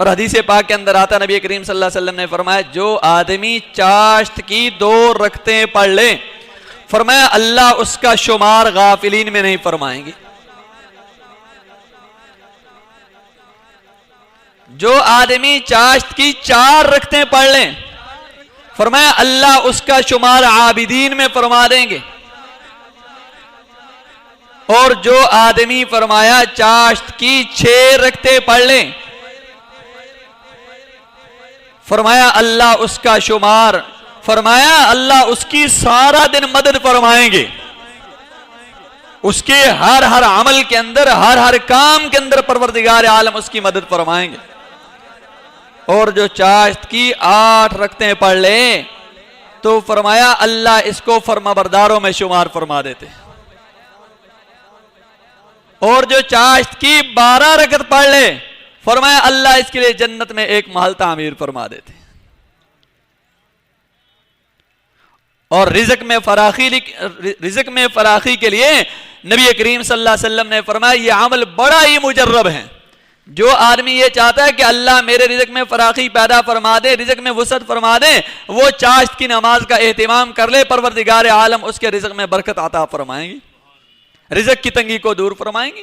اور حدیث پاک کے اندر آتا نبی کریم صلی اللہ علیہ وسلم نے فرمایا جو آدمی چاشت کی 2 رکعتیں پڑھ لے فرمایا اللہ اس کا شمار غافلین میں نہیں فرمائیں گے. جو آدمی چاشت کی 4 رکعتیں پڑھ لیں فرمایا اللہ اس کا شمار عابدین میں فرما دیں گے. اور جو آدمی فرمایا چاشت کی 6 رکعتیں پڑھ لیں فرمایا اللہ اس کا شمار فرمایا اللہ اس کی سارا دن مدد فرمائیں گے. اس کے ہر عمل کے اندر ہر کام کے اندر پروردگار عالم اس کی مدد فرمائیں گے. اور جو چاشت کی 8 رکعتیں پڑھ لیں تو فرمایا اللہ اس کو فرمانبرداروں میں شمار فرما دیتے. اور جو چاشت کی 12 رکعت پڑھ لے فرمایا اللہ اس کے لیے جنت میں ایک محل تعمیر فرما دیتے. اور رزق میں فراخی کے لیے نبی کریم صلی اللہ علیہ وسلم نے فرمایا یہ عمل بڑا ہی مجرب ہے. جو آدمی یہ چاہتا ہے کہ اللہ میرے رزق میں فراخی پیدا فرما دے رزق میں وسعت فرما دے وہ چاشت کی نماز کا اہتمام کر لے پروردگار عالم اس کے رزق میں برکت عطا فرمائیں گے رزق کی تنگی کو دور فرمائیں گے.